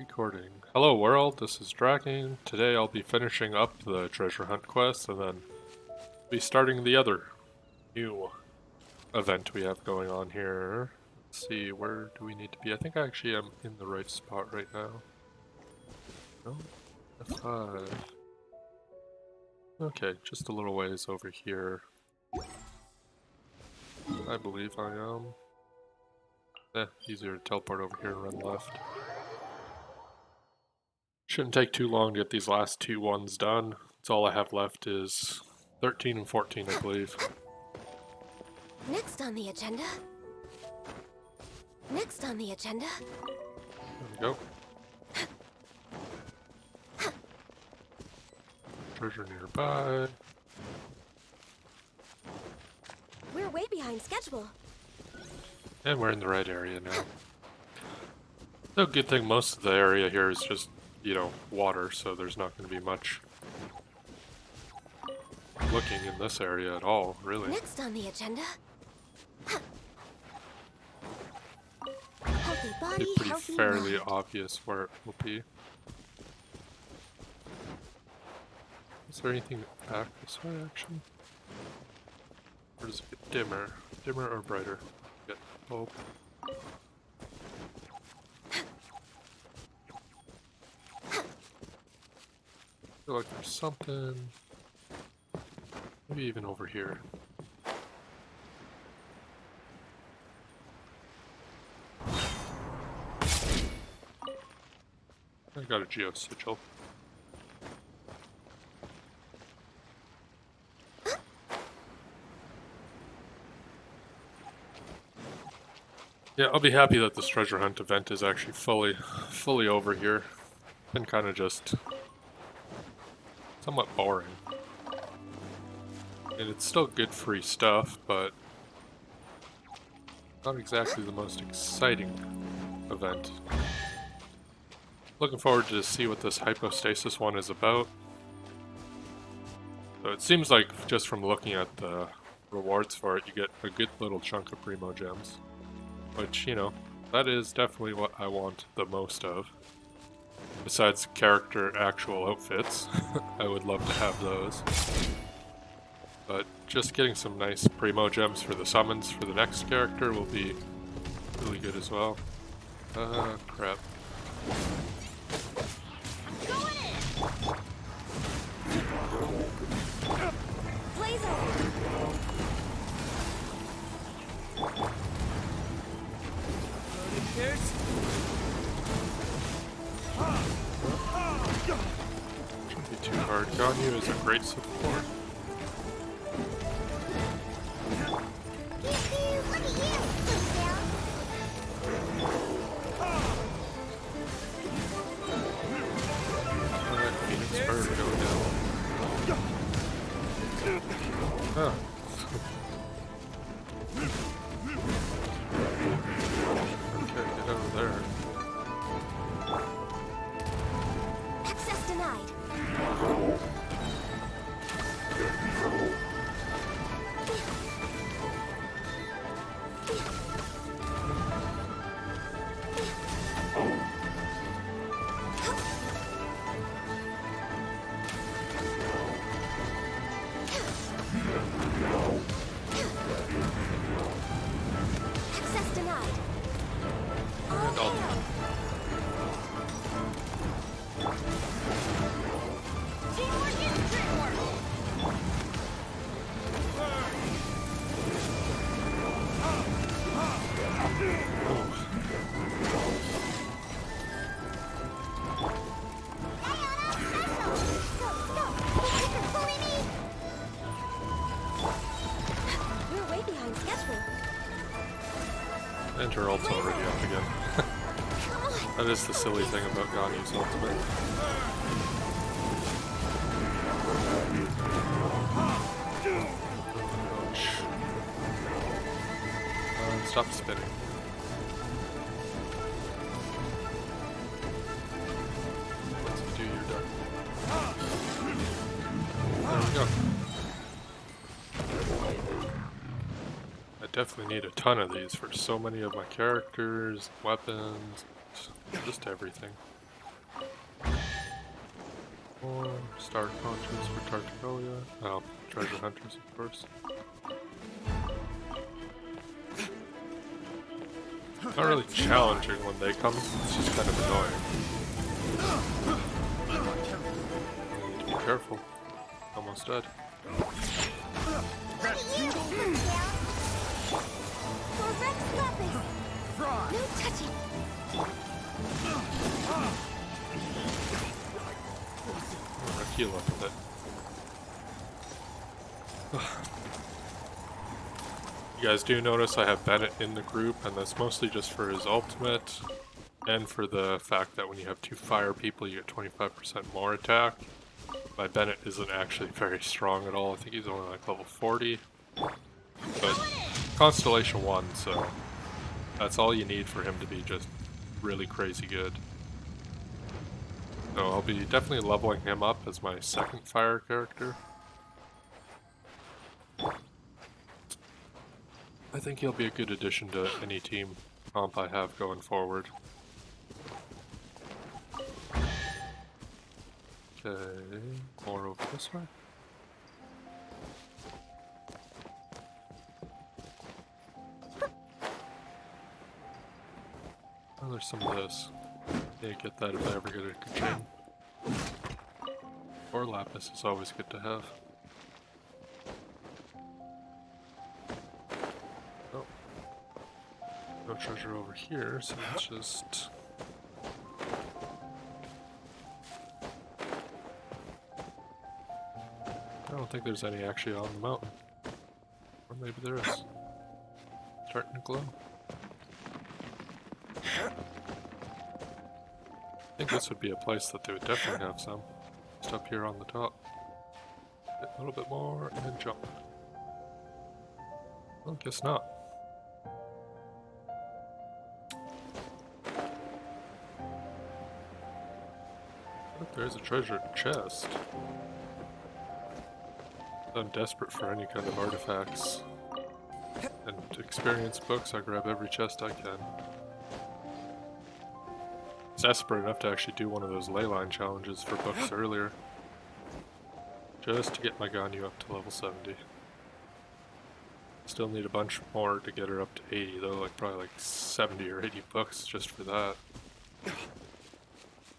Recording. Hello world, this is Dragon. Today I'll be finishing up the treasure hunt quest and then be starting the other new event we have going on here. Let's see, where do we need to be? I think I actually am in the right spot right now. No? F5. Okay, just a little ways over here. I believe I am. Easier to teleport over here and run left. Shouldn't take too long to get these last two ones done. That's all I have left is 13 and 14, I believe. Next on the agenda. Next on the agenda. There we go. Treasure nearby. We're way behind schedule. And we're in the right area now. The good thing, most of the area here is just, water, so there's not going to be much looking in this area at all, really. Next on the agenda. Healthy body, It's pretty healthy fairly mind. obvious where it will be. Is there anything back this way, actually? Or does it get dimmer? Dimmer or brighter? Get hope. I feel like there's something. Maybe even over here. I got a geo sigil. Yeah, I'll be happy that this treasure hunt event is actually fully over here. Been kind of just somewhat boring. And it's still good free stuff, but not exactly the most exciting event. Looking forward to see what this hypostasis one is about. So it seems like just from looking at the rewards for it, you get a good little chunk of primo gems. Which, that is definitely what I want the most of. Besides character actual outfits, I would love to have those. But just getting some nice primo gems for the summons for the next character will be really good as well. Crap. Blaze over. Shouldn't be too hard. Ganyu is a great support. Look at you. Alright, Phoenix Bird going down. Huh. Okay, get over there. Access denied. Access denied. And ultimate. Teamwork is teamwork. We're way behind schedule. And her ult's already up again. Come on. That is the silly thing about Ganyu's ultimate. Ouch. Stop spinning. Once you do, you're done. There we go. I definitely need a ton of these for so many of my characters, weapons, just everything. More star conches for Tartagolia. Oh, treasure hunters, of course. Not really challenging when they come, it's just kind of annoying. Need to be careful. Almost dead. Look at you, Fruitail. For Rex Lapis. No touching. Heal up with it. You guys do notice I have Bennett in the group, and that's mostly just for his ultimate, and for the fact that when you have 2 fire people, you get 25% more attack. My Bennett isn't actually very strong at all. I think he's only like level 40. But Constellation 1, so that's all you need for him to be just really crazy good. So I'll be definitely leveling him up as my second fire character. I think he'll be a good addition to any team comp I have going forward. Okay, more over this way. Oh, there's some of this. Yeah, get that if I ever get a good chain. Or lapis is always good to have. Oh. No treasure over here, so let's just... I don't think there's any actually on the mountain. Or maybe there is. Starting to glow. I think this would be a place that they would definitely have some. Just up here on the top. A little bit more and then jump. Well, guess not. Look, there's a treasure chest. I'm desperate for any kind of artifacts. And experience books, I grab every chest I can. Desperate enough to actually do one of those ley line challenges for books earlier. Just to get my Ganyu up to level 70. Still need a bunch more to get her up to 80 though, like probably like 70 or 80 books just for that.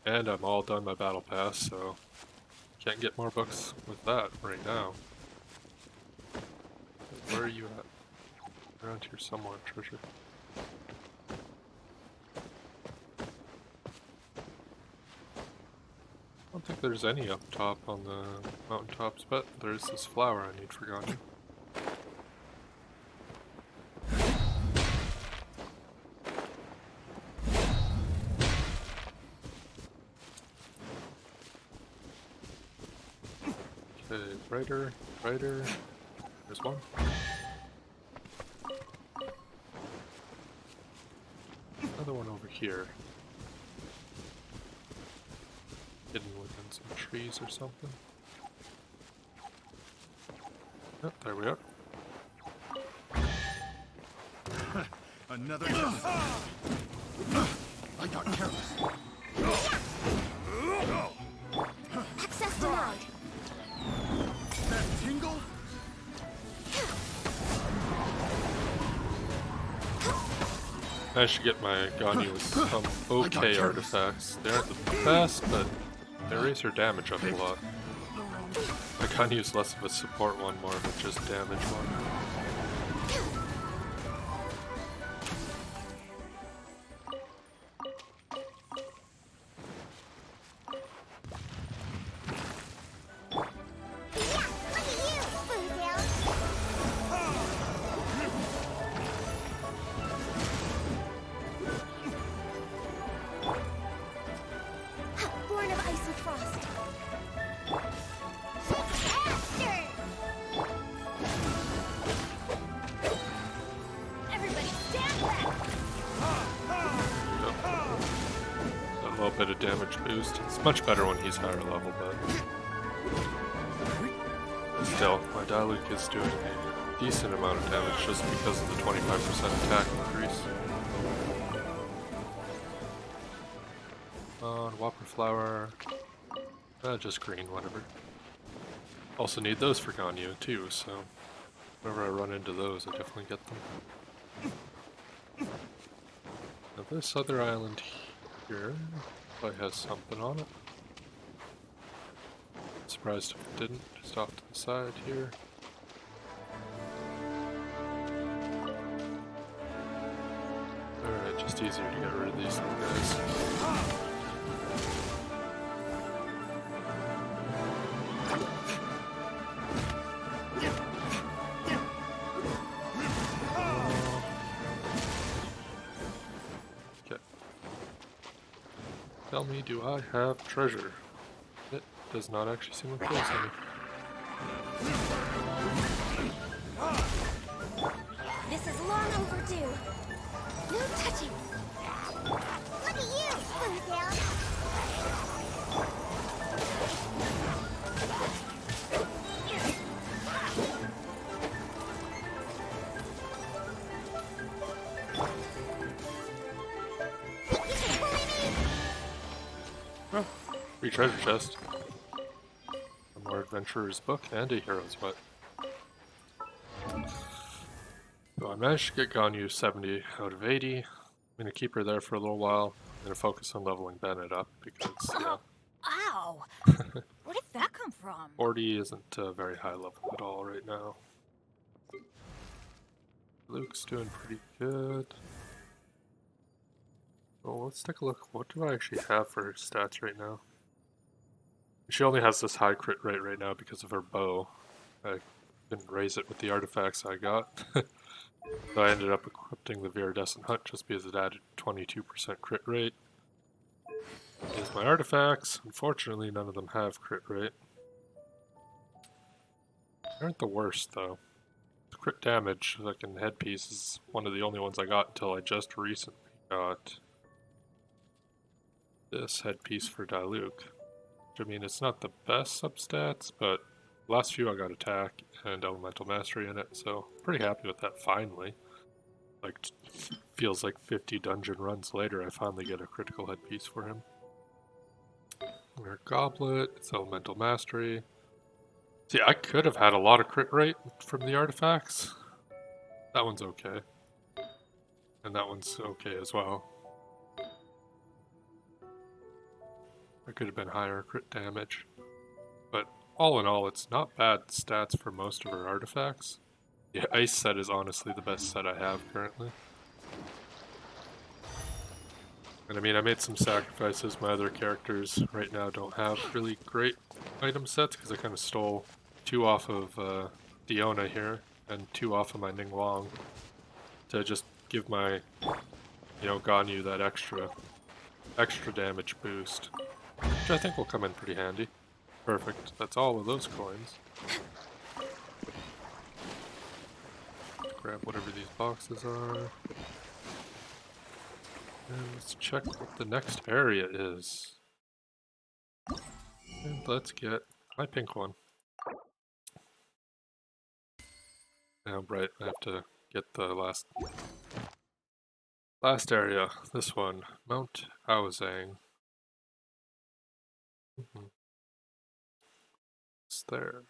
And I'm all done my battle pass, so can't get more books with that right now. Where are you at? Around here somewhere, treasure. I don't think there's any up top on the mountaintops, but there's this flower I need for Ganyu. Okay, brighter, brighter. There's one. Another one over here. Hidden within some trees or something. Oh, there we are. Another I got careless. Access denied. That tingle? I should get my Ganyu with some okay artifacts. They aren't the best, but they raise her damage up a lot. My Ganyu's less of a support one, more of a just damage one. Born of ice and frost. Faster! Everybody stand back! A little bit of damage boost. It's much better when he's higher level, but still, my Diluc is doing a decent amount of damage just because of the 25% attack increase. On Whopper Flower. Just green, whatever. Also need those for Ganyu too, so whenever I run into those, I definitely get them. Now this other island here probably has something on it. Surprised if it didn't, just off to the side here. Alright, just easier to get rid of these little guys. Okay. Tell me, do I have treasure? It does not actually seem like there's any. This is long overdue. No touching. Look at you, Bluegill. Oh, free treasure chest. A more adventurer's book and a hero's butt. So I managed to get Ganyu 70 out of 80. I'm gonna keep her there for a little while. I'm gonna focus on leveling Bennett up because Ow! Where did that come from? 40 isn't very high level at all right now. Luke's doing pretty good. Well, let's take a look. What do I actually have for her stats right now? She only has this high crit rate right now because of her bow. I didn't raise it with the artifacts I got. So I ended up equipping the Viridescent Hunt just because it added 22% crit rate. Here's my artifacts. Unfortunately, none of them have crit rate. They aren't the worst, though. The crit damage, like in headpiece, is one of the only ones I got until I just recently got this headpiece for Diluc. Which, I mean, it's not the best substats, but the last few I got attack and elemental mastery in it, so pretty happy with that finally. Like, feels like 50 dungeon runs later I finally get a critical headpiece for him. Our goblet, it's elemental mastery. See, I could have had a lot of crit rate from the artifacts. That one's okay. And that one's okay as well. It could have been higher crit damage. But all in all, it's not bad stats for most of her artifacts. The ice set is honestly the best set I have currently. And I mean, I made some sacrifices. My other characters right now don't have really great item sets because I kind of stole 2 off of Diona here and 2 off of my Ningguang to just give my, Ganyu that extra damage boost, which I think will come in pretty handy. Perfect. That's all of those coins. Grab whatever these boxes are. And let's check what the next area is. And let's get my pink one. Now, right, I have to get the last area. This one, Mount Aozang. It's there.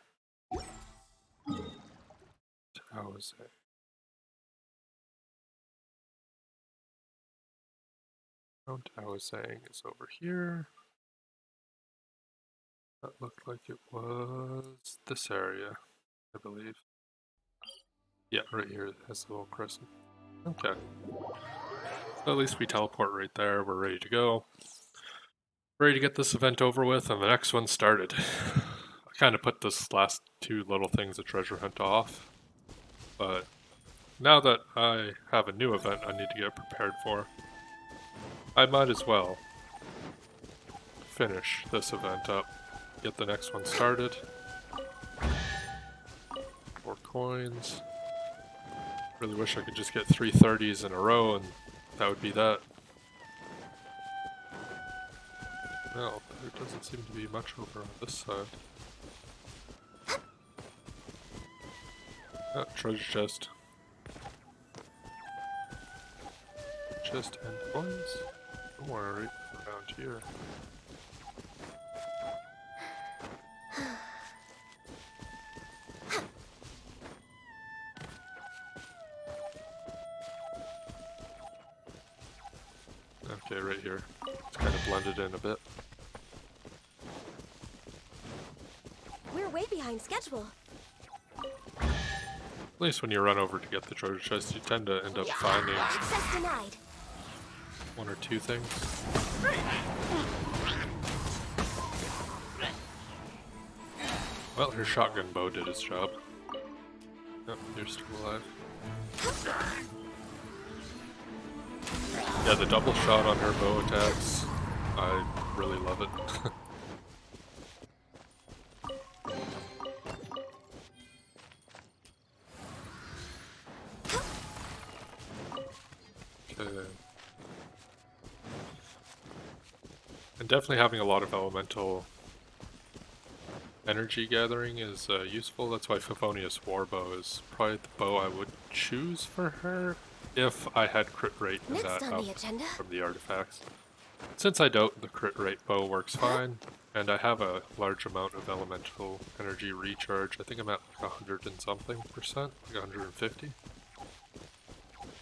Aozang. Mount Aozang is over here. That looked like it was this area, I believe. Yeah, right here it has the little crescent. Okay. So at least we teleport right there. We're ready to go. Ready to get this event over with, and the next one started. I kind of put this last 2 little things of treasure hunt off, but now that I have a new event I need to get prepared for, I might as well finish this event up, get the next one started. 4 coins. Really wish I could just get 3 30s in a row and that would be that. Well, there doesn't seem to be much over on this side. Ah, treasure chest. Chest and coins. Somewhere right around here. right here. It's kind of blended in a bit. We're way behind schedule. At least when you run over to get the treasure chest, you tend to end up finding Access denied. one or two things. Well, her shotgun bow did its job. Yep, you're still alive. Yeah, the double shot on her bow attacks, I really love it. Okay. And definitely having a lot of elemental energy gathering is useful. That's why Favonius Warbow is probably the bow I would choose for her if I had crit rate and Next that on up the agenda. from the artifacts. Since I doubt the crit rate bow works fine, and I have a large amount of elemental energy recharge, I think I'm at like 100 and something percent, like 150.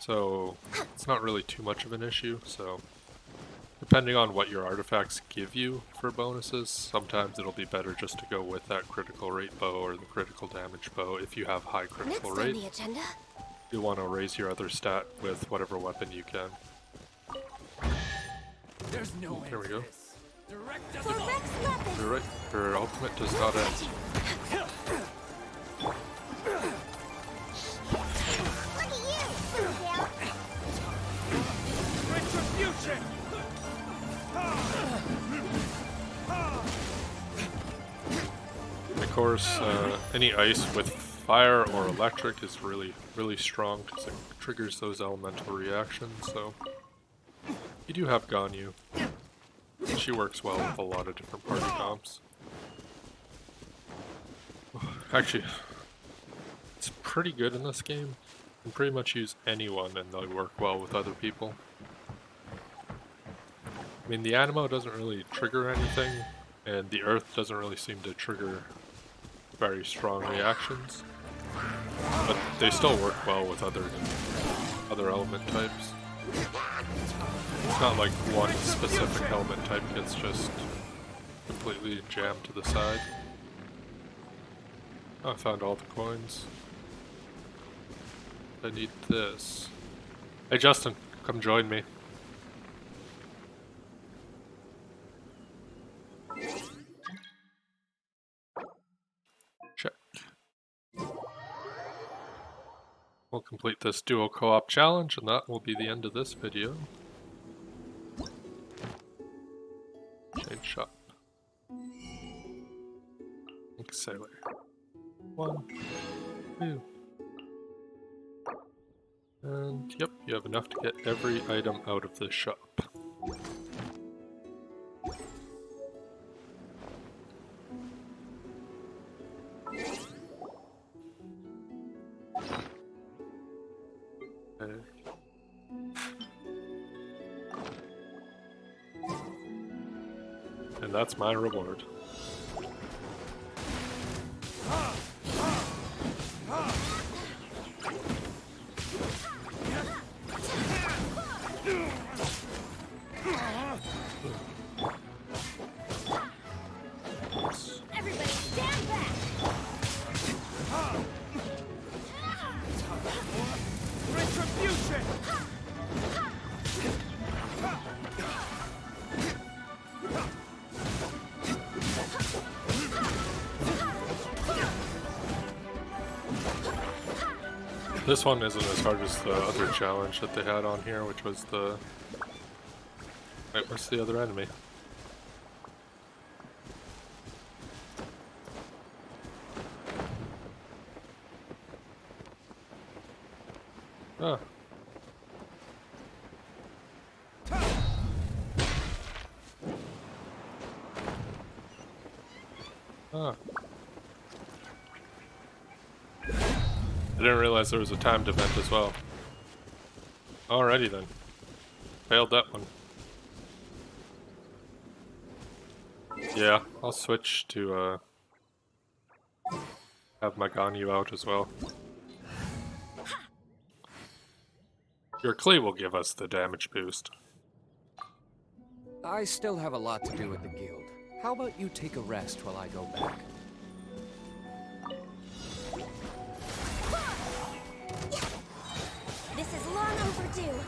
So it's not really too much of an issue, so depending on what your artifacts give you for bonuses, sometimes it'll be better just to go with that critical rate bow or the critical damage bow if you have high critical Next on rate. the agenda. You want to raise your other stat with whatever weapon you can. There's no There we go. Direct For Rex weapon. You're right, her ultimate does not end. Look at you. Yeah. retribution. Of course, any ice with fire or electric is really, really strong because it triggers those elemental reactions, so you do have Ganyu. She works well with a lot of different party comps. Actually, it's pretty good in this game. You can pretty much use anyone and they work well with other people. I mean, the Animo doesn't really trigger anything, and the Earth doesn't really seem to trigger very strong reactions, but they still work well with other element types. It's not like one specific element type gets just completely jammed to the side. Oh, I found all the coins. I need this. Hey Justin, come join me. Check. We'll complete this duo co-op challenge, and that will be the end of this video. Change shop. Ink Sailor. 1, 2. And yep, you have enough to get every item out of this shop. Okay. And that's my reward. Everybody stand back. Retribution. This one isn't as hard as the other challenge that they had on here, which was the... Wait, where's the other enemy? Ah. Ah. I didn't realize there was a timed event as well. Alrighty then. Failed that one. Yeah, I'll switch to have my Ganyu out as well. Your Klee will give us the damage boost. I still have a lot to do with the guild. How about you take a rest while I go back? This is long overdue.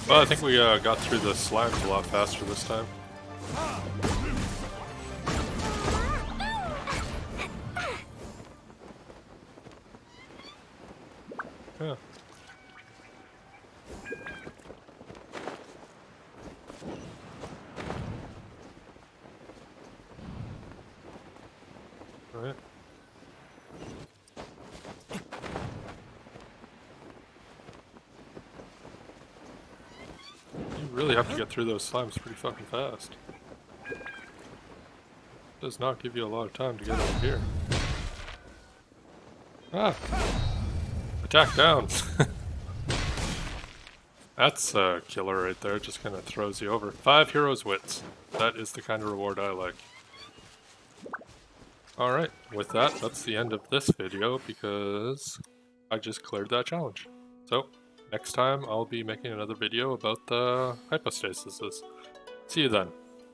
Well, I think we got through the slimes a lot faster this time. Yeah. Alright. You really have to get through those slimes pretty fucking fast. Does not give you a lot of time to get over here. Ah! Attack down! That's a killer right there, just kind of throws you over. 5 heroes wits. That is the kind of reward I like. Alright, with that, that's the end of this video because I just cleared that challenge. So, next time I'll be making another video about the hypostases. See you then.